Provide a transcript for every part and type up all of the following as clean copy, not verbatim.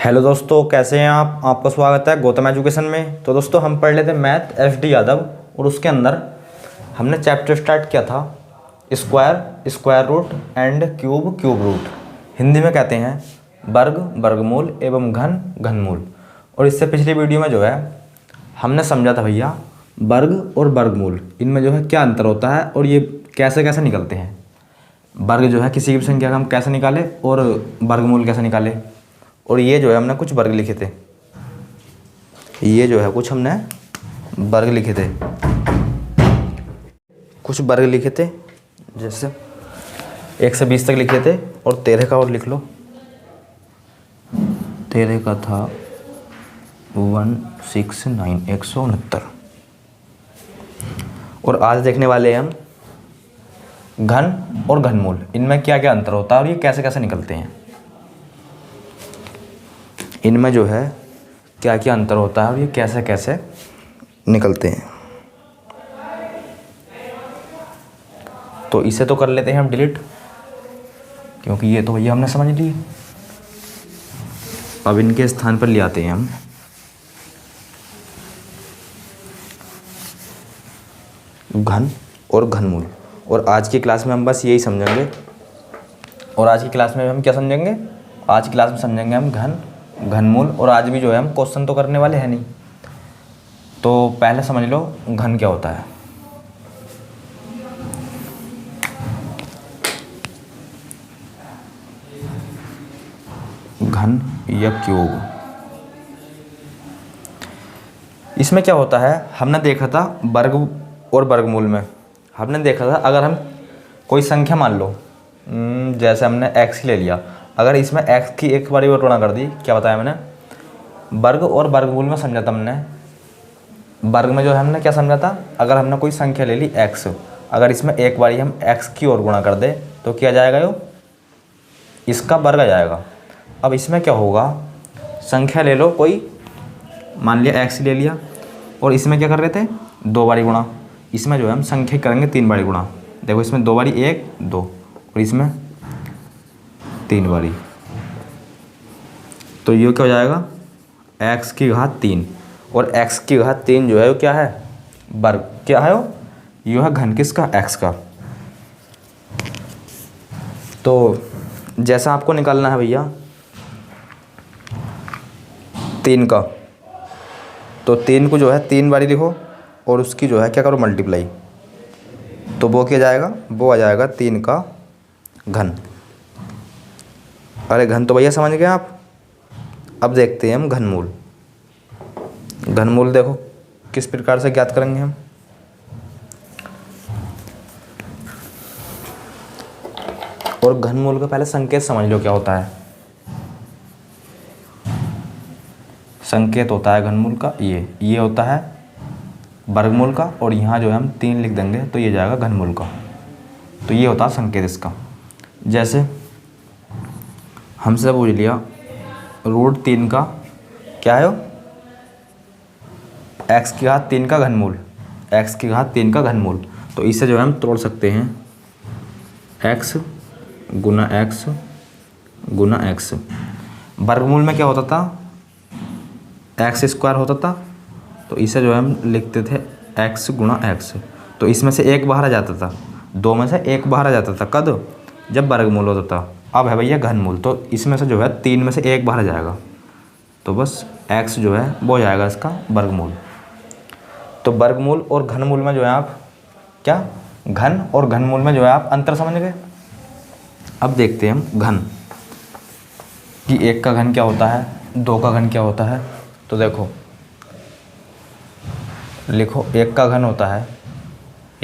Hello दोस्तों, कैसे हैं आप? आपका स्वागत है गौतम एजुकेशन में। तो दोस्तों, हम पढ़ लेते मैथ एसडी यादव, और उसके अंदर हमने चैप्टर स्टार्ट किया था square, square root and cube, cube root. Hindi में कहते हैं वर्ग, वर्गमूल एवं घन, घनमूल। और इससे पिछली वीडियो में जो है हमने समझा था भैया वर्ग और वर्गमूल, इनमें जो है क्या अंतर होता है और ये कैसे कैसे निकलते हैं। वर्ग जो है किसी भी संख्या का हम कैसे निकालें और वर्गमूल कैसे निकालें। और ये जो है हमने कुछ वर्ग लिखे थे, ये जो है कुछ हमने वर्ग लिखे थे, कुछ वर्ग लिखे थे, जैसे 1 से 20 तक लिखे थे। और 13 का और लिख लो, 13 का था 169, 169। और आज देखने वाले हैं हम घन और घनमूल, इनमें क्या क्या अंतर होता है और ये कैसे कैसे निकलते हैं। इनमें जो है क्या क्या अंतर होता है और ये कैसे कैसे निकलते हैं। तो इसे तो कर लेते हैं हम डिलीट, क्योंकि ये तो भैया हमने समझ ली। अब इनके स्थान पर ले आते हैं हम घन और घनमूल। और आज की क्लास में हम बस यही समझेंगे। और आज की क्लास में हम क्या समझेंगे? आज की क्लास में समझेंगे हम घन, घनमूल। और आज भी जो है हम क्वेश्चन तो करने वाले हैं नहीं, तो पहले समझ लो घन क्या होता है। घन या क्यूब, इसमें क्या होता है हमने देखा था वर्ग और वर्गमूल में। हमने देखा था अगर हम कोई संख्या मान लो, जैसे हमने x ले लिया, अगर इसमें x की एक बारी और गुणा कर दी, क्या बताया मैंने? वर्ग और वर्गमूल में समझा था हमने। वर्ग में जो है हमने क्या समझा था, अगर हमने कोई संख्या ले ली x, अगर इसमें एक बारी हम x की ओर गुणा कर दे तो क्या जाएगा? यो इसका वर्ग आ जाएगा। अब इसमें क्या होगा, संख्या ले लो कोई, मान लिया x ले लिया, और इसमें क्या कर रहे थे? 2 बारी गुणा। इसमें जो है हम संख्या करेंगे 3 बारी गुणा। देखो इसमें 2 बारी 1 2, और इसमें 3 बारी, तो ये क्या हो जाएगा? x की घात 3। और x की घात 3 जो है वो क्या है? वर्ग। क्या है वो? ये है घन किसका? x का। तो जैसा आपको निकालना है भैया 3 का, तो 3 को जो है 3 बारी लिखो और उसकी जो है क्या करो? मल्टीप्लाई। तो वो क्या जाएगा? वो आ जाएगा 3 का घन। अरे घन तो भैया समझ गए आप। अब देखते हैं हम घनमूल। घनमूल देखो किस प्रकार से ज्ञात करेंगे हम। और घनमूल का पहले संकेत समझ लो क्या होता है। संकेत होता है घनमूल का ये होता है वर्गमूल का, और यहाँ जो है हम 3 लिख देंगे तो ये जाएगा घनमूल का। तो ये होता है संकेत इसका। जैसे हमसे पूछ लिया √3 का क्या है? x की घात 3 का घनमूल, x की घात 3 का घनमूल। तो इसे जो है हम तोड़ सकते हैं, x गुना x गुना x। वर्गमूल में क्या होता था? x स्क्वायर होता था, तो इसे जो है हम लिखते थे x गुना x। तो इसमें से एक बाहर आ जाता था, 2 में से एक बाहर आ जाता था। कब? जब वर्गमूल होता था। अब है भैया घनमूल, तो इसमें से जो है 3 में से एक बाहर आ जाएगा, तो बस x जो है वो जाएगा इसका वर्गमूल। तो वर्गमूल और घनमूल में जो है आप क्या, घन और घनमूल में जो है आप अंतर समझ गए। अब देखते हैं हम घन कि 1 का घन क्या होता है, 2 का घन क्या होता है। तो देखो लिखो 1 का घन होता है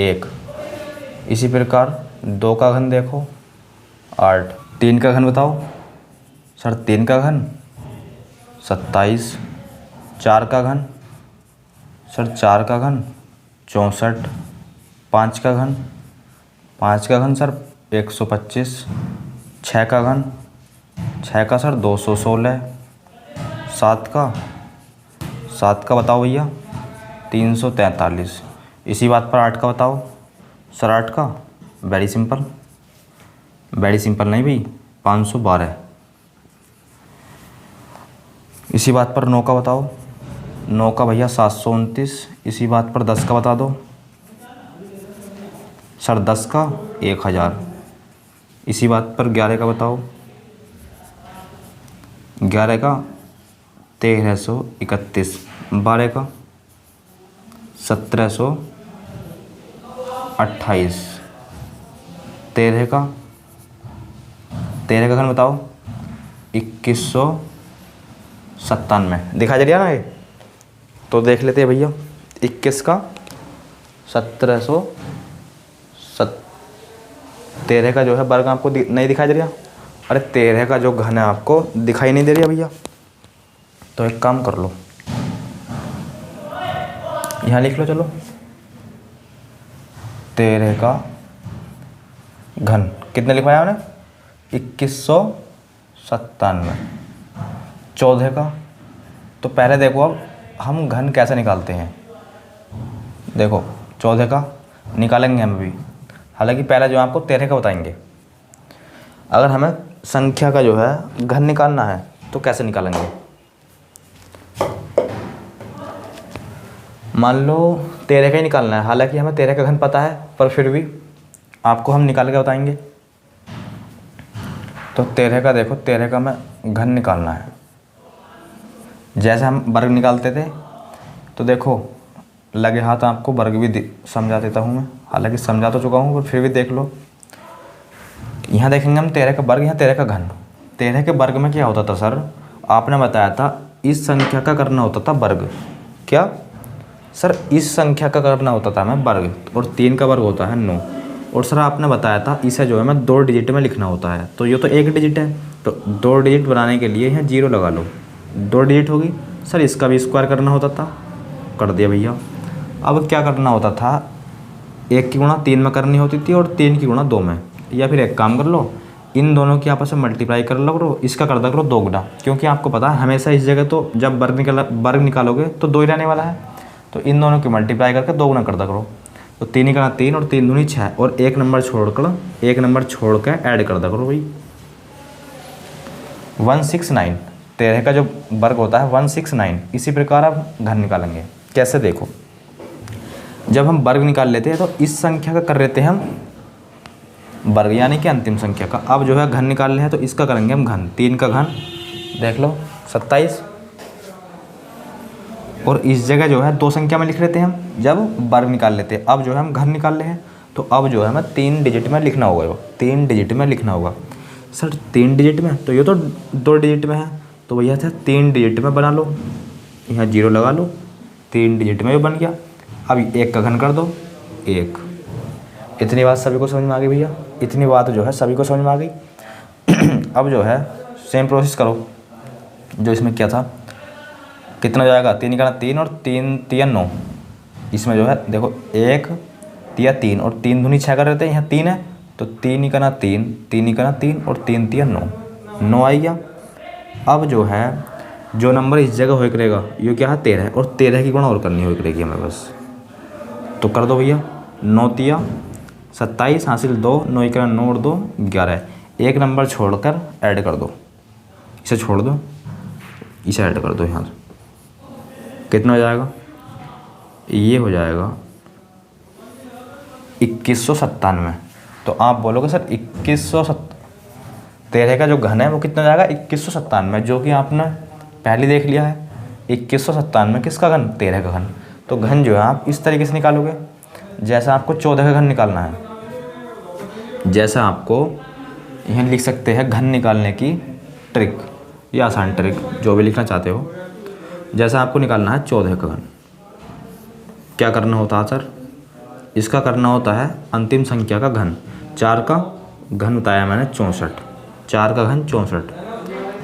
1, इसी प्रकार 2 का घन देखो 8, 3 का घन बताओ सर, 3 का घन 27, 4 का घन सर, 4 का घन 64, 5 का घन, 5 का घन सर 125, 6 का घन, 6 का सर 216, 7 का बताओ भैया 343। इसी बात पर 8 का बताओ सर, 8 का वेरी सिंपल नहीं भाई 512। इसी बात पर 9 का बताओ। 9 का भैया 729। इसी बात पर 10 का बता दो सर। 10 का 1000। इसी बात पर 11 का बताओ। 11 का 1331। 12 का 1728। 13 का घन बताओ 2197। दिखा चलिए ना ये, तो देख लेते हैं भैया। 21 का 1700 13 का जो है वर्ग आपको नहीं दिखाई दे रहा। अरे 13 का जो घन है आपको दिखाई नहीं दे रहा भैया। तो एक काम कर लो, यहाँ लिख लो। चलो 13 का घन कितने लिखवाया हमने? 2197। 14 का, तो पहले देखो अब हम घन कैसे निकालते हैं। देखो 14 का निकालेंगे हम अभी, हालांकि पहले जो आपको 13 का बताएंगे। अगर हमें संख्या का जो है घन निकालना है तो कैसे निकालेंगे। मान लो 13 का ही निकालना है, हालांकि हमें 13 का घन पता है, पर फिर भी आपको हम निकाल के बताएंगे। तो 13 का देखो, 13 का हमें घन निकालना है। जैसे हम वर्ग निकालते थे, तो देखो लगे हाथ आपको वर्ग भी समझा देता हूँ मैं, हालांकि समझा तो चुका हूँ पर फिर भी देख लो। यहाँ देखेंगे हम 13 का वर्ग, यहाँ 13 का घन। 13 के वर्ग में क्या होता था सर? आपने बताया था इस संख्या का करना होता था वर्ग। क्या सर? इस संख्या का करना होता था हमें वर्ग, और 3 का वर्ग होता है 9। और सर आपने बताया था इसे जो है मैं 2 डिजिट में लिखना होता है, तो ये तो 1 डिजिट है, तो 2 डिजिट बनाने के लिए यहाँ 0 लगा लो। 2 डिजिट होगी सर। इसका भी स्क्वायर करना होता था, कर दिया भैया। अब क्या करना होता था? 1 की गुणा 3 में करनी होती थी और 3 की गुणा 2 में। या फिर एक काम कर लो, इन दोनों की आपस में मल्टीप्लाई कर लो करो, इसका कर दो करो 2 गुना, क्योंकि आपको पता है हमेशा इस जगह तो जब वर्ग निकालोगे तो 2 ही रहने वाला है। तो इन दोनों की मल्टीप्लाई करके 2 गुना कर दो करो। तो 3 ही करना 3 और 3 दूनी 6, और 1 नंबर छोड़ के ऐड कर दो करो भाई 169। 13 का जो वर्ग होता है 169। इसी प्रकार आप घन निकालेंगे। कैसे देखो, जब हम वर्ग निकाल लेते हैं तो इस संख्या का कर लेते हैं हम वर्ग, यानी कि अंतिम संख्या का। अब जो है घन निकालने हैं तो इसका करेंगे हम घन। 3 का घन देख लो 27, और इस जगह जो है 2 संख्या में लिख लेते हैं हम जब वर्ग निकाल लेते हैं। अब जो है हम घन निकाल रहे हैं, तो अब जो है हमें 3 डिजिट में लिखना होगा। 3 डिजिट में लिखना होगा सर। 3 डिजिट में, तो ये तो 2 डिजिट में है, तो भैया था 3 डिजिट में बना लो। यहाँ 0 लगा लो, 3 डिजिट में भी बन गया। अब 1 का घन कर दो 1। इतनी बात सभी को समझ में आ गई भैया? इतनी बात जो है सभी को समझ में आ गई। अब जो है सेम प्रोसेस करो जो इसमें क्या था। कितना जाएगा? 3 का 3 और 3 3 9। इसमें जो है देखो 1 3 3 और 3 दूनी 6 कर रहे थे, यहाँ 3 है, तो 3 ही करना 3, 3 ही करना 3 और 3 3 9, 9 आई गया। अब जो है जो नंबर इस जगह हो करेगा ये क्या है 13 है, और 13 की गुणा और करनी हो करेगी हमें बस। तो कर दो भैया 9 3 27 हासिल 2, 9 ही करना 9 और 2 11। 1 नंबर छोड़कर ऐड कर दो, इसे छोड़ दो, इसे ऐड कर दो। यहाँ से कितना हो जाएगा? ये हो जाएगा 2197। तो आप बोलोगे सर 13 का जो घन है वो कितना जाएगा? 2197, जो कि आपने पहले देख लिया है। 2197 किसका घन? 13 का घन। तो घन जो है आप इस तरीके से निकालोगे जैसा आपको 14 का घन निकालना है। जैसा आपको यहाँ लिख सकते हैं घन निकालने की ट्रिक या आसान ट्रिक, जो भी लिखना चाहते हो। जैसा आपको निकालना है 14 का घन, क्या करना होता है सर? इसका करना होता है अंतिम संख्या का घन। 4 का घन बताया मैंने 64। 4 का घन 64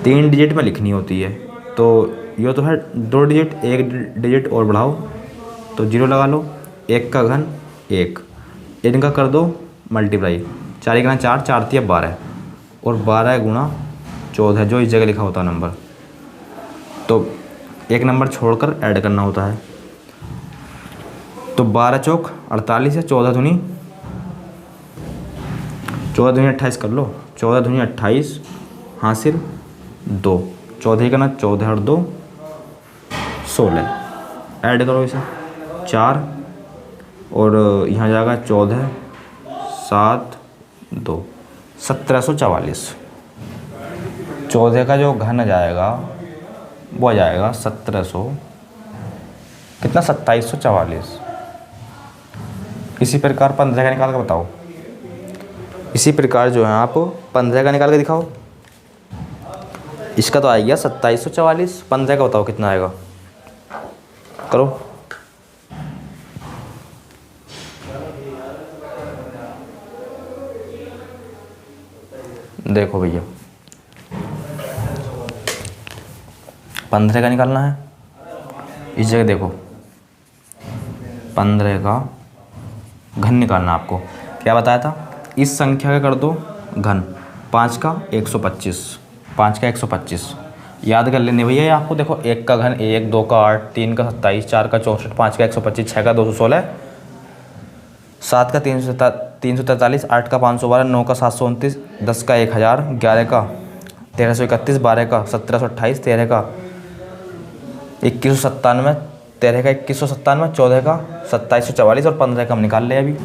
3 डिजिट में लिखनी होती है। तो ये तो है 2 डिजिट, 1 डिजिट और बढ़ाओ तो 0 लगा लो। 1 का घन 1, इनका कर दो मल्टीप्लाई। 4 गुना 4, 4 3 12, और 12 गुणा 14 जो इस जगह लिखा होता है नंबर। तो 1 नंबर छोड़कर ऐड करना होता है। तो 12 चौक 48 है, 14 दूनी 28 कर लो। 14 दूनी 28 हासिल 2, 14 का ना 14 और 2 16, ऐड करो इसे 4 और यहाँ जाएगा 14 7 2 1744। 14 का जो घन जाएगा वो आ जाएगा 1700 कितना 2744। इसी प्रकार 15 का निकाल के बताओ। इसी प्रकार जो है आप 15 का निकाल के दिखाओ। इसका तो आ गया 2744। 15 का बताओ कितना आएगा, करो। देखो भैया 15 का निकालना है। इस जगह देखो 15 का घन निकालना आपको। क्या बताया था, इस संख्या का कर दो घन। 5 का 125, 5 का 125 याद कर लेने भैया ये आपको। देखो 1 का घन 1, 2 का 8, 3 का 27, 4 का 64, 5 का 125, 6 का 216, 7 का 343, 8 का 512, 9 का 729, 10 का 1000, 11 का 1331, 12 का 1728, 13 का 2197, 13 का 2197, 14 का 2744 और 15 का हम निकाल ले। अभी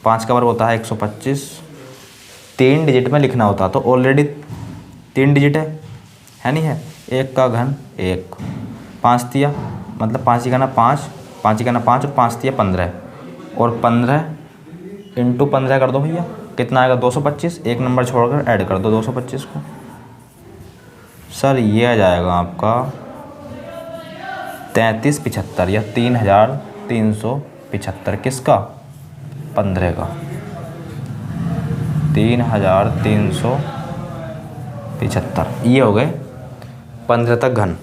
5 का वर्ग होता है 125। 3 डिजिट में लिखना होता तो ऑलरेडी 3 डिजिट है नहीं है। 1 का घन 1, 5 तिया मतलब 5 ही का ना 5, 5 ही का ना 5 और 5 तिया 15 और 15 इंटू 15 कर दो भैया, कितना आएगा 225। एक नंबर छोड़कर ऐड कर दो 225 को। सर ये आ जाएगा आपका 3375 या 3375। किसका, 15 का 3375। ये हो गए 15 तक घन।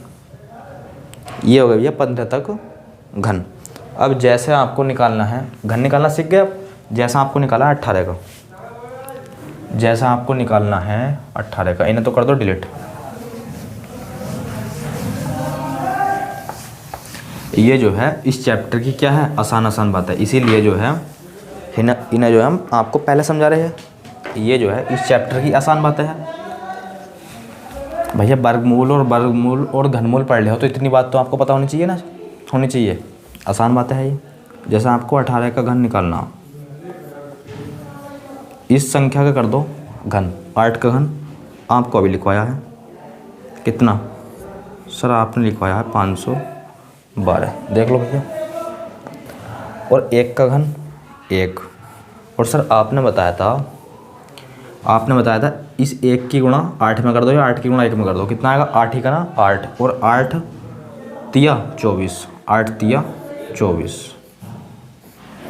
ये हो गए भैया 15 तक घन। अब जैसे आपको निकालना है, घन निकालना सीख गए। अब जैसा आपको निकाला है 18 का, जैसा आपको निकालना है 18 का, इन्हें तो कर दो डिलीट। ये जो है इस चैप्टर की क्या है, आसान बात है। इसीलिए जो है इन्हें जो है हम आपको पहले समझा रहे हैं। ये जो है इस चैप्टर की आसान बातें हैं भैया। वर्गमूल और घनमूल पढ़ ले हो तो इतनी बात तो आपको पता होनी चाहिए ना, होनी चाहिए। आसान बातें हैं ये। जैसा आपको 18 का घन निकालना, इस संख्या का कर दो घन। 8 का घन आपको अभी लिखवाया है कितना, सर आपने लिखवाया है 512, देख लो भैया। और 1 का घन 1, और सर आपने बताया था इस 1 की गुणा 8 में कर दो या 8 की गुणा 1 में कर दो, कितना आएगा 8 ही का ना 8 और 8 तिया 24, 8 तिया 24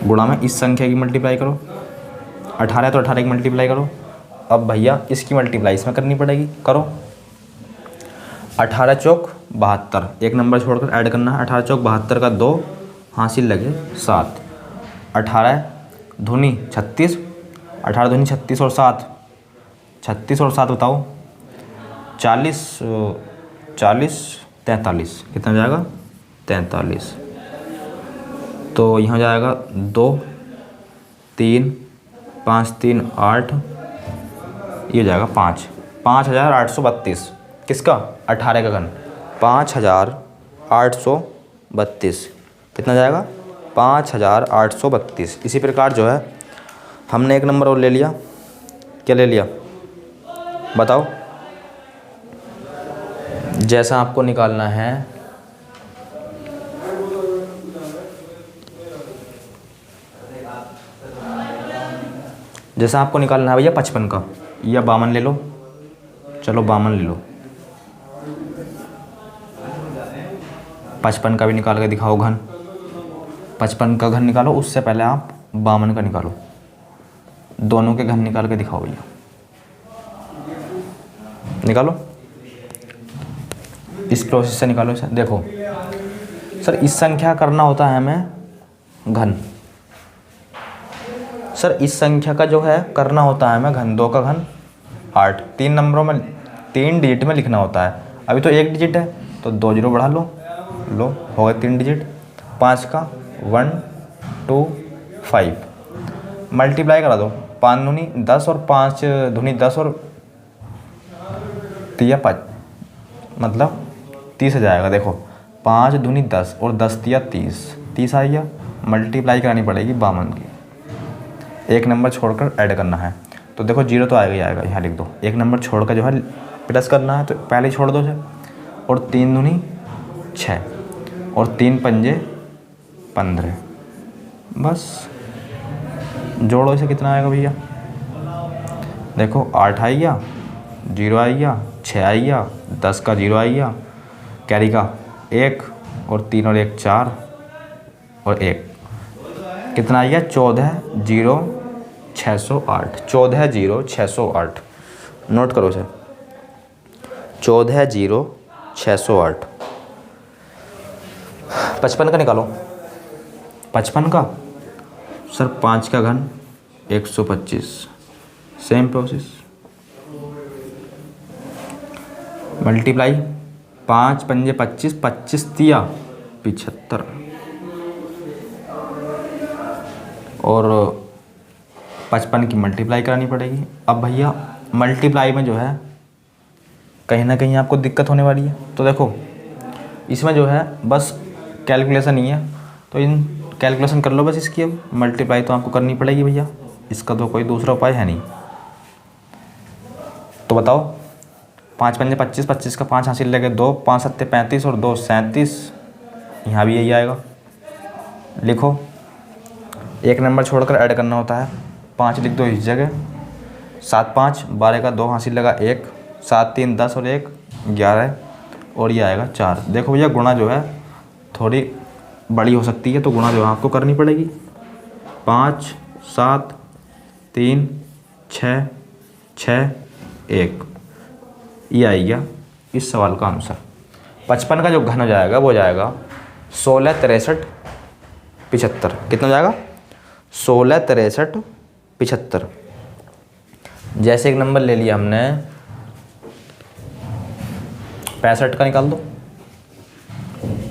गुणा में इस संख्या की मल्टीप्लाई करो। 18 तो 18 की मल्टीप्लाई करो। अब भैया इसकी मल्टीप्लाई इसमें करनी पड़ेगी, करो। 18 चौक 72, एक नंबर छोड़कर ऐड करना है। 18 चौक 72 का 2 हासिल लगे 7। 18 धुनी 36, 18 धुनी 36 और 7, 36 और 7 बताओ 40 43, कितना जाएगा 43। तो यहाँ जाएगा 2 3 5 3 8, ये जाएगा 5832। किसका, 18 का घन 5832। कितना जाएगा 5832। इसी प्रकार जो है हमने एक नंबर और ले लिया। क्या ले लिया बताओ। जैसा आपको निकालना है भैया 55 का, या 52 ले लो, चलो 52 ले लो। 55 का भी निकाल के दिखाओ घन। 55 का घन निकालो, उससे पहले आप 52 का निकालो। दोनों के घन निकाल के दिखाओ भैया, निकालो इस प्रोसेस से निकालो इसे। देखो सर इस संख्या करना होता है हमें घन। सर इस संख्या का जो है करना होता है हमें घन। 2 का घन 8, 3 नंबरों में 3 डिजिट में लिखना होता है। अभी तो 1 डिजिट है तो 2 जीरो बढ़ा लो हो गए 3 डिजिट। 5 का 1 2 5 मल्टीप्लाई करा दो। 5 दूनी 10 और 5 दूनी 10 और 3 5 मतलब 30 आ जाएगा। देखो 5 दूनी 10 और 10 दिया 30, 30 आ गया। मल्टीप्लाई करानी पड़ेगी 52 की, एक नंबर छोड़कर ऐड करना है। तो देखो जीरो तो आएगा ही आएगा, यहाँ लिख दो। एक नंबर छोड़कर जो है प्लस करना है तो पहले ही छोड़ दो उसे। और 3 दूनी 6 और 3 पंजे 15, बस जोड़ो इसे, कितना आएगा भैया? देखो 8 आ गया, 0 आ गया, 6 आ गया, 10 का 0 आ गया, कैरी का 1 और 3 और 1 4 और 1, कितना आ गया? 14 0 608, 14 0 608। नोट करो इसे, 14 0 608। 55 का निकालो। 55 का सर 5 का घन 125, सेम प्रोसेस। मल्टीप्लाई 5 पंजे 25, 25 दिया 75 और 55 की मल्टीप्लाई करानी पड़ेगी। अब भैया मल्टीप्लाई में जो है कहीं ना कहीं आपको दिक्कत होने वाली है। तो देखो इसमें जो है बस कैलकुलेशन ही है, तो इन कैलकुलेशन कर लो बस इसकी। अब मल्टीप्लाई तो आपको करनी पड़ेगी भैया, इसका तो कोई दूसरा उपाय है नहीं। तो बताओ 5 पंजे 25, 25 का 5 हासिल लगे 2, 5 सत्ते 35 और 2 37, यहाँ भी यही आएगा। लिखो, एक नंबर छोड़कर ऐड करना होता है। 5 लिख दो इस जगह, 7 5 12 का 2 हासिल लगा 1, 7 3 10 और 1 11 और ये आएगा 4। देखो भैया गुणा जो है थोड़ी बड़ी हो सकती है, तो गुणा जो है आपको करनी पड़ेगी। 5 7 3 6 6 1, ये आई गया इस सवाल का आंसर। 55 का जो घन हो जाएगा वो जाएगा 16 63 75। कितना जाएगा? 16 63 75। जैसे एक नंबर ले लिया हमने 65 का, निकाल दो।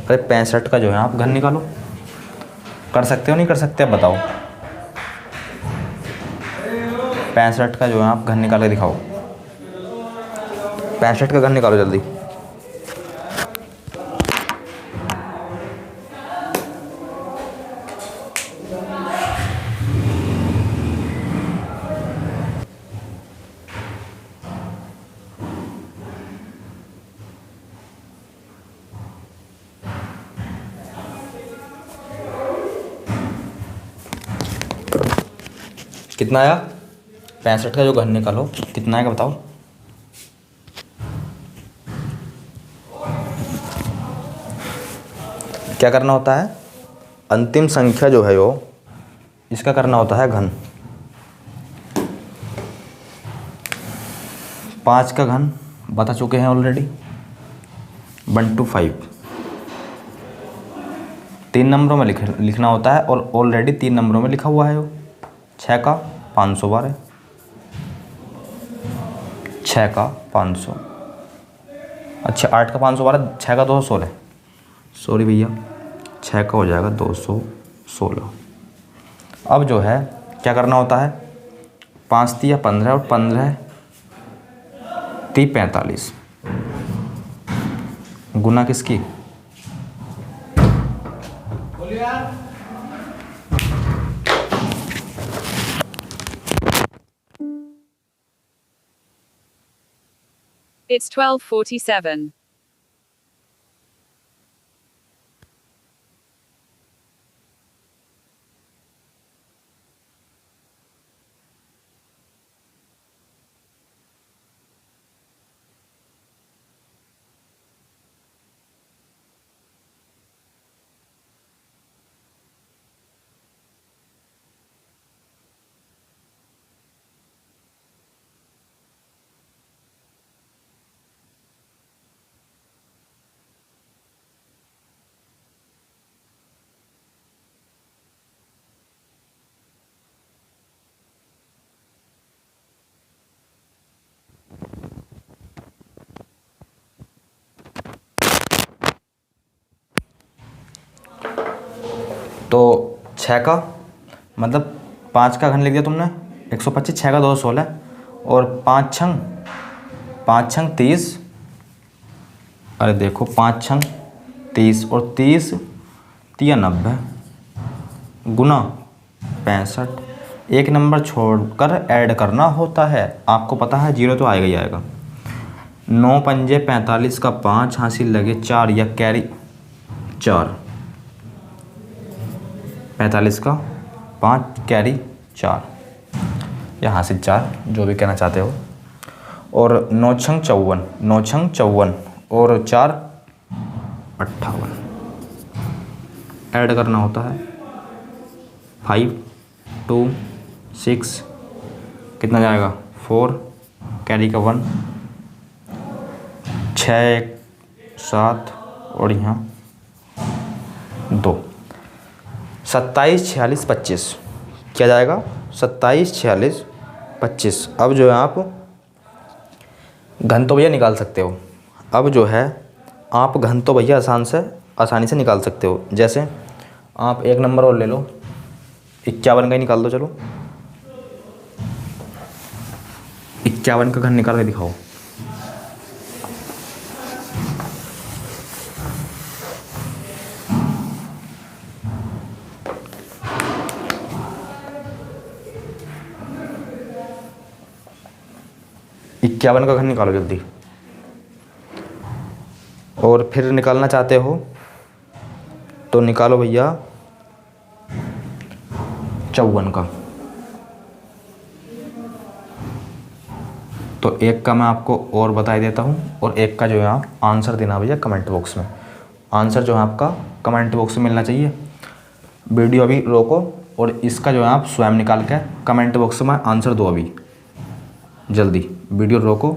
अरे 65 का जो है आप घन निकालो। कर सकते हो नहीं कर सकते? अब बताओ। 65 का जो है आप घन निकाल के दिखाओ। 65 का घन निकालो जल्दी। कितना आया? 65 का जो घन निकालो कितना आएगा बताओ। क्या करना होता है? अंतिम संख्या जो है वो इसका करना होता है घन। 5 का घन बता चुके हैं ऑलरेडी, 1 to 5। 3 नंबरों में लिखना होता है और ऑलरेडी 3 नंबरों में लिखा हुआ है वो। 6 का 512, 6 का 500, अच्छा 8 का 512, 6 का 216, सॉरी भैया 6 का हो जाएगा 216। अब जो है क्या करना होता है? 5 दिया 15 और 15 3 45, गुना किसकी? It's 12:47. तो 6 का मतलब 5 का घन लिख दिया तुमने 125, 6 का 216 और 5 छंग 30 अरे देखो 5 छंग 30 और 30 तिया 90 गुना 65। एक नंबर छोड़कर ऐड करना होता है। आपको पता है जीरो तो आएगा ही आएगा। 9 पंजे 45 का 5 हासिल लगे 4 या कैरी 4। 45 का 5 कैरी 4 या हासिल 4, जो भी कहना चाहते हो। और 9 छंग 54, 9 छंग 54 और 4 58 ऐड करना होता है। 5 2 6 कितना जाएगा 4 कैरी का 1 6 1 7 और यहाँ 2 27 46 25 क्या जाएगा 27 46 25। अब जो है आप घन तो भैया निकाल सकते हो। अब जो है आप घन तो भैया आसानी से निकाल सकते हो। जैसे आप एक नंबर और ले लो 51 का ही निकाल दो। चलो 51 का घन निकाल के दिखाओ। इक्यावन का घन निकालो जल्दी। और फिर निकालना चाहते हो तो निकालो भैया 54 का। तो एक का मैं आपको और बता देता हूँ और एक का जो है आप आंसर देना भैया कमेंट बॉक्स में। आंसर जो है आपका कमेंट बॉक्स में मिलना चाहिए। वीडियो अभी रोको और इसका जो है आप स्वयं निकाल के कमेंट बॉक्स में आंसर दो। अभी जल्दी वीडियो रोको।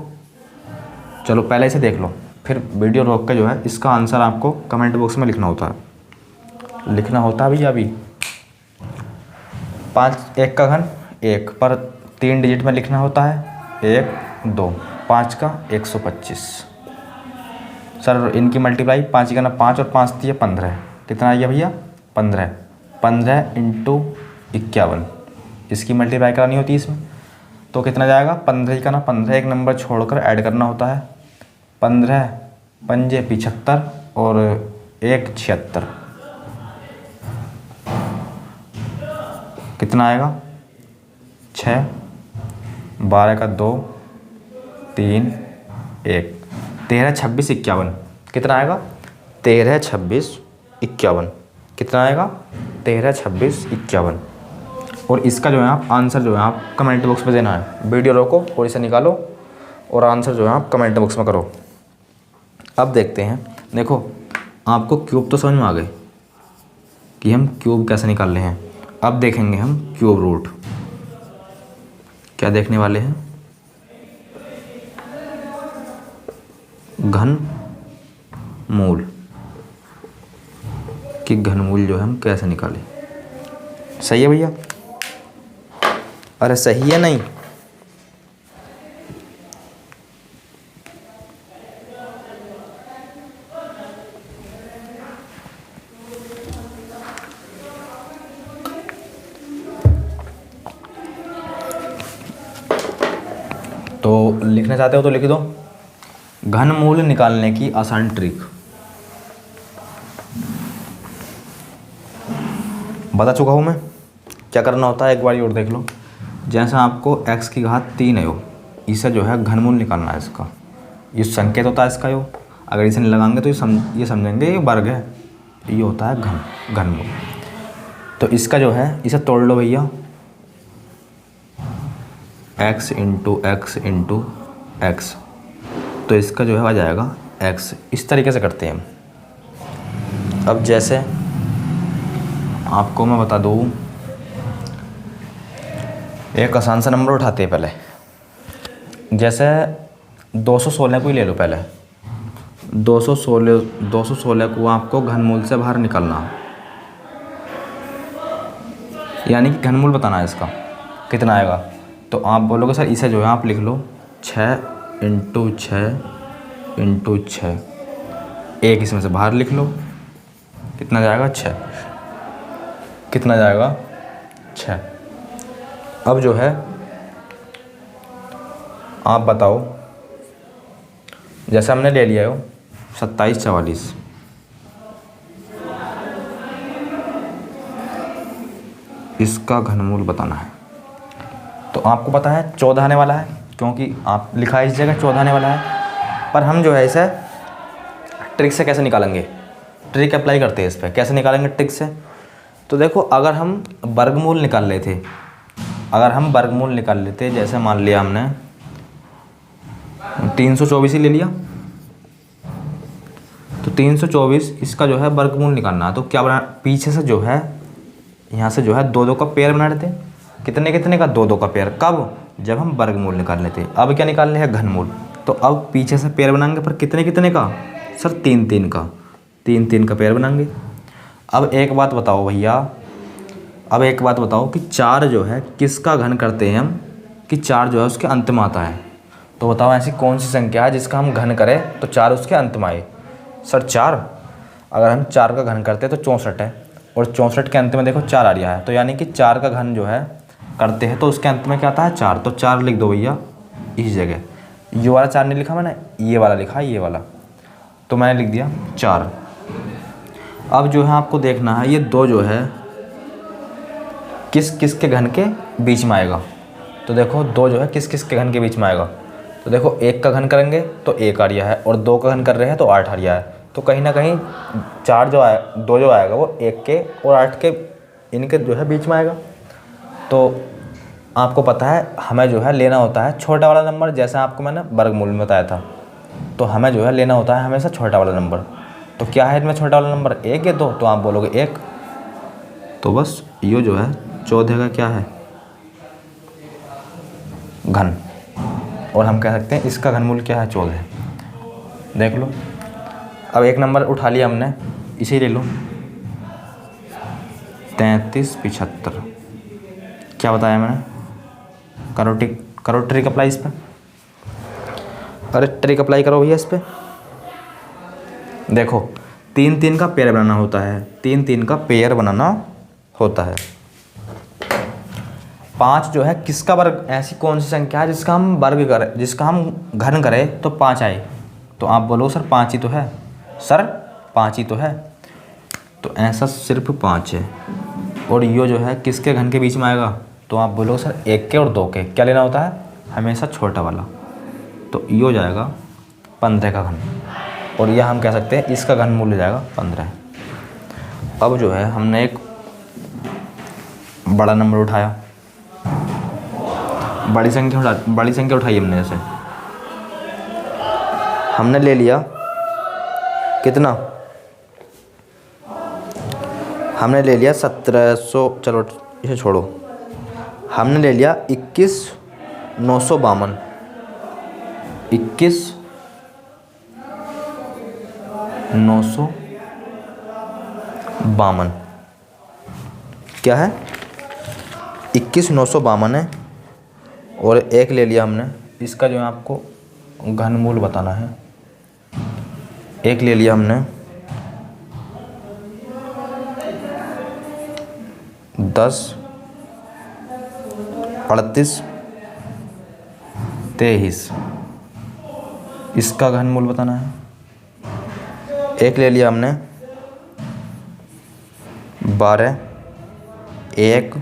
चलो पहले इसे देख लो, फिर वीडियो रोक के जो है इसका आंसर आपको कमेंट बॉक्स में लिखना होता है। लिखना होता है भैया अभी 5 1 का घन 1 पर 3 डिजिट में लिखना होता है 1 2 5 का 125। सर इनकी मल्टीप्लाई 5 का ना 5 और 5 दिए 15। कितना आ गया भैया 15। 15 इंटू 51 इसकी मल्टीप्लाई करानी होती है इसमें। तो कितना जाएगा 15 का ना 15 एक नंबर छोड़कर ऐड करना होता है। 15 पंजे 75 और 1 76 कितना आएगा 6 12 का 2 3 1 13 26 51 कितना आएगा 13 26 51 कितना आएगा 13 26 51। और इसका जो है आप आंसर जो है आप कमेंट बॉक्स में देना है। वीडियो रोको और इसे निकालो और आंसर जो है आप कमेंट बॉक्स में करो। अब देखते हैं। देखो आपको क्यूब तो समझ में आ गए कि हम क्यूब कैसे निकाल रहे हैं। अब देखेंगे हम क्यूब रूट। क्या देखने वाले हैं घन मूल कि घनमूल जो है हम कैसे निकालें। सही है भैया? अरे सही है नहीं? तो लिखना चाहते हो तो लिख दो। घनमूल निकालने की आसान ट्रिक बता चुका हूँ मैं। क्या करना होता है एक बार और देख लो। जैसा आपको x की घात 3 है यो, इसे जो है घनमूल निकालना है इसका। ये संकेत होता है इसका यो। अगर इसे नहीं लगाएंगे तो ये समझेंगे ये वर्ग है। ये होता है घनमूल। तो इसका जो है इसे तोड़ लो भैया। x into x into x, तो इसका जो है आ जाएगा x। इस तरीके से करते हैं हम। अब जैसे आपको मैं बता दूँ, एक आसान सा नंबर उठाते हैं पहले। जैसे 216 को ही ले लो पहले। 216 को आपको घनमूल से बाहर निकालना, यानी कि घनमूल बताना है इसका कितना आएगा। तो आप बोलोगे सर इसे जो है आप लिख लो 6 इंटू 6 इंटू 6। एक इसमें से बाहर लिख लो, कितना जाएगा 6। कितना जाएगा 6। अब जो है आप बताओ, जैसे हमने ले लिया हो 27 44 इसका घनमूल बताना है। तो आपको पता है 14 आने वाला है, क्योंकि आप लिखा है इस जगह 14 आने वाला है। पर हम जो है इसे ट्रिक से कैसे निकालेंगे, ट्रिक अप्लाई करते हैं इस पर, कैसे निकालेंगे ट्रिक से। तो देखो, अगर हम वर्गमूल निकाल लेते, जैसे मान लिया हमने 324 ही ले लिया, तो 324 इसका जो है वर्गमूल निकालना है। तो क्या बना, पीछे से जो है यहाँ से जो है 2 2 का पेयर बना लेते। कितने कितने का, 2 2 का पेयर। कब, जब हम वर्गमूल निकाल लेते। अब क्या निकालने हैं, घनमूल। तो अब पीछे से पेयर बनाएंगे, पर कितने कितने का सर, 3 3 का, 3 3 का पेयर बनाएंगे। अब एक बात बताओ भैया, कि 4 जो है किसका घन करते हैं हम, कि 4 जो है उसके अंत में आता है। तो बताओ ऐसी कौन सी संख्या है जिसका हम घन करें तो 4 उसके अंत में आए। सर 4, अगर हम 4 का घन करते हैं तो 64 है, और 64 के अंत में देखो 4 आ रहा है। तो यानी कि 4 का घन जो है करते हैं तो उसके अंत में क्या आता है, 4। तो 4 लिख दो भैया इस जगह। ये वाला 4 नहीं लिखा मैंने, ये वाला लिखा, ये वाला। तो मैंने लिख दिया 4। अब जो है आपको देखना है ये 2 जो है किस किस के घन के बीच में आएगा। तो देखो 2 जो है किस किस के घन के बीच में आएगा। तो देखो 1 का घन करेंगे तो 1 आ रहा है, और 2 का घन कर रहे हैं तो 8 आ रहा है। तो कहीं ना कहीं 4 जो आए, 2 जो आएगा वो 1 के और 8 के इनके जो है बीच में आएगा। तो आपको पता है हमें जो है लेना होता है छोटा वाला नंबर, जैसे आपको मैंने वर्गमूल में बताया था। तो हमें जो है लेना होता है हमेशा छोटा वाला नंबर। तो क्या है इनमें छोटा वाला नंबर, 1 या 2? तो आप बोलोगे 1। तो बस ये जो है 14 का क्या है, घन। और हम कह सकते हैं इसका घनमूल क्या है, 14। देख लो, अब एक नंबर उठा लिया हमने, इसे ले लो 33 75। क्या बताया मैंने, करो ट्रिक अप्लाई इस पर। अरे ट्रिक अप्लाई करो भैया इस पर। देखो 3 3 का पेयर बनाना होता है, 3 3 का पेयर बनाना होता है। 5 जो है किसका वर्ग, ऐसी कौन सी संख्या है जिसका हम वर्ग करें, जिसका हम घन करें तो 5 आए। तो आप बोलो सर 5 ही तो है, सर 5 ही तो है। तो ऐसा सिर्फ 5 है, और यो जो है किसके घन के बीच में आएगा। तो आप बोलो सर 1 के और 2 के। क्या लेना होता है, हमेशा छोटा वाला। तो यो हो जाएगा 15 का घन, और यह हम कह सकते हैं इसका घन मूल्य जाएगा 15। अब जो है हमने एक बड़ा नंबर उठाया, बड़ी संख्या उठाई हमने। जैसे हमने ले लिया कितना, हमने ले लिया 1700, चलो इसे छोड़ो, हमने ले लिया 21,952। 21,952 क्या है, 21,952 है। और एक ले लिया हमने, इसका जो है आपको घनमूल बताना है। एक ले लिया हमने 10 38 23, इसका घनमूल बताना है। एक ले लिया हमने 12 1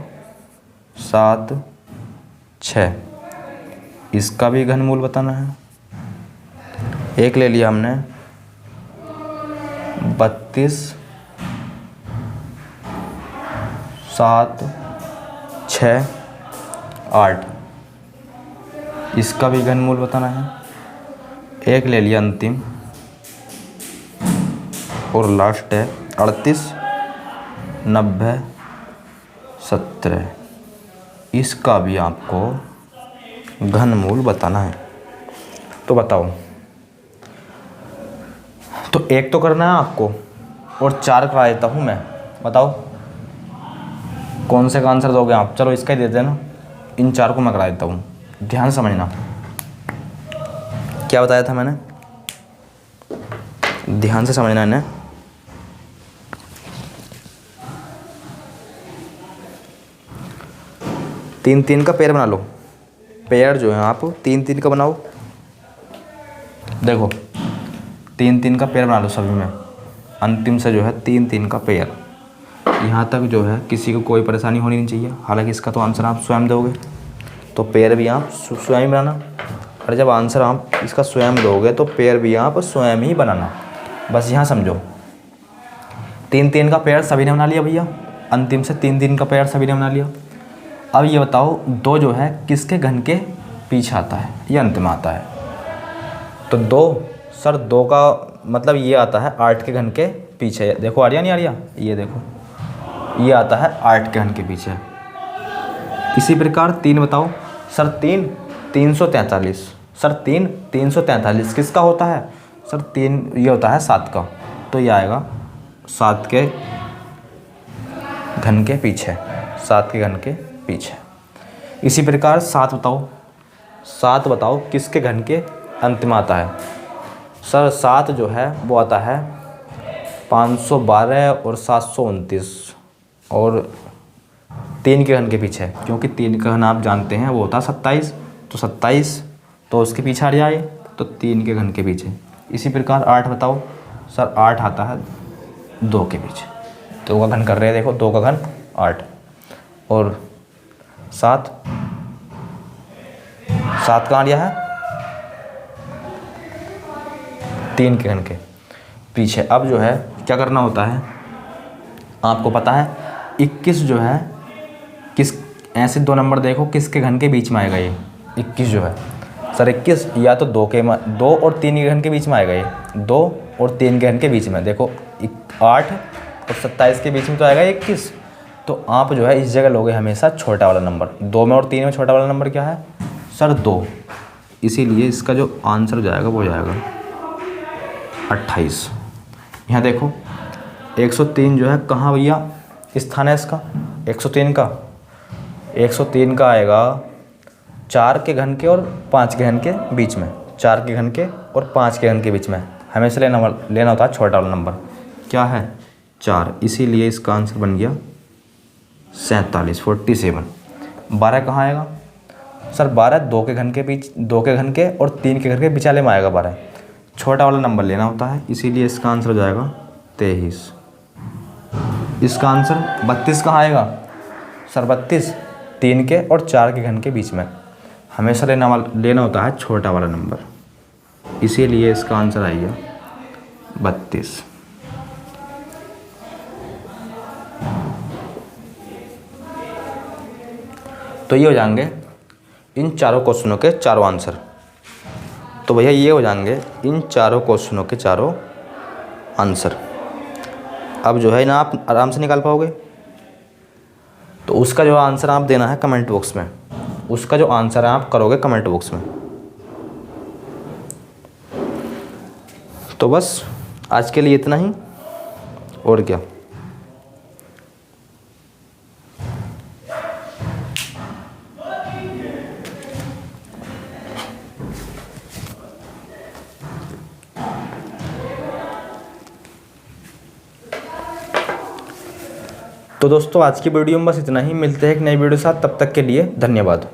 7 6, इसका भी घनमूल बताना है। एक ले लिया हमने 32 7 6 8, इसका भी घनमूल बताना है। एक ले लिया अंतिम और लास्ट है 38 90 17, इसका भी आपको घनमूल बताना है। तो बताओ, तो एक तो करना है आपको और 4 करा देता हूँ मैं। बताओ कौन से का आंसर दोगे आप। चलो इसका ही दे देना, इन 4 को मैं करा देता हूँ। ध्यान समझना क्या बताया था मैंने, ध्यान से समझना है। 3 3 का पेयर बना लो। पेयर जो है आप 3 3 का बनाओ। देखो तीन तीन का पेयर बना लो सभी में, अंतिम से जो है तीन तीन का पेयर। यहाँ तक जो है किसी को कोई परेशानी होनी नहीं चाहिए। हालांकि इसका तो आंसर आप स्वयं दोगे, तो पेयर भी आप स्वयं ही बनाना। और जब आंसर आप इसका स्वयं दोगे तो पेयर भी आप स्वयं ही बनाना। बस यहाँ समझो, तीन तीन का पेयर सभी ने बना लिया भैया, अंतिम से तीन तीन का पेयर सभी ने बना लिया। अब ये बताओ दो जो है किसके घन के पीछे आता है या अंत में आता है? तो दो, सर दो का मतलब ये आता है 8 के घन के पीछे। देखो आ रहा नहीं आ रहा, ये देखो ये आता है 8 के घन के पीछे। इसी प्रकार तीन बताओ, सर तीन 343, सर तीन 343 किसका होता है? सर तीन ये होता है 7 का, तो ये आएगा 7 के घन के पीछे, 7 के घन के पीछे। इसी प्रकार 7 बताओ, 7 बताओ किसके घन के अंत में आता है? सर 7 जो है वो आता है 512 और 729 और 3 के घन के पीछे, क्योंकि 3 का घन आप जानते हैं वो होता है 27, तो 27 तो उसके पीछे आ जाए, तो 3 के घन के पीछे। इसी प्रकार 8 बताओ, सर 8 आता है 2 के पीछे, 2 का घन कर रहे हैं, देखो 2 का घन 8। और 7 कहाँ लिया है? 3 के घन के पीछे। अब जो है क्या करना होता है आपको पता है, 21 जो है किस, ऐसे 2 नंबर देखो किसके घन के बीच में आएगा ये 21 जो है? सर 21 या तो 2 और 3 के घन के बीच में आएगा, ये 2 और 3 के घन के बीच में। देखो 8 और 27 के बीच में तो आएगा 21, तो आप जो है इस जगह लोगे हमेशा छोटा वाला नंबर। 2 में और 3 में छोटा वाला नंबर क्या है? सर 2। इसीलिए इसका जो आंसर जाएगा वो जाएगा 28। यहाँ देखो 103 जो है कहाँ भैया स्थान है इसका? 103 का आएगा 4 के घन के और 5 के घन के बीच में, 4 के घन के और 5 के घन के बीच में हमेशा लेना होता है छोटा वाला नंबर। क्या है? 4। इसीलिए इसका आंसर बन गया 47, 47। 12 कहाँ आएगा? सर 12 2 के घन के बीच, 2 के घन के और 3 के घन के बिचाले में आएगा 12, छोटा वाला नंबर लेना होता है। इसीलिए इसका आंसर हो जाएगा 23। इसका आंसर 32 कहाँ आएगा? सर 32 3 के और 4 के घन के बीच में हमेशा लेना होता है छोटा वाला नंबर, इसीलिए इसका आंसर आएगा 32। तो ये हो जाएंगे इन चारों क्वेश्चनों के चारों आंसर। तो भैया ये हो जाएंगे इन चारों क्वेश्चनों के चारों आंसर। अब जो है ना आप आराम से निकाल पाओगे। तो उसका जो आंसर आप देना है कमेंट बॉक्स में, उसका जो आंसर है आप करोगे कमेंट बॉक्स में। तो बस आज के लिए इतना ही, और क्या। तो दोस्तों आज की वीडियो में बस इतना ही, मिलते हैं एक नई वीडियो के साथ, तब तक के लिए धन्यवाद।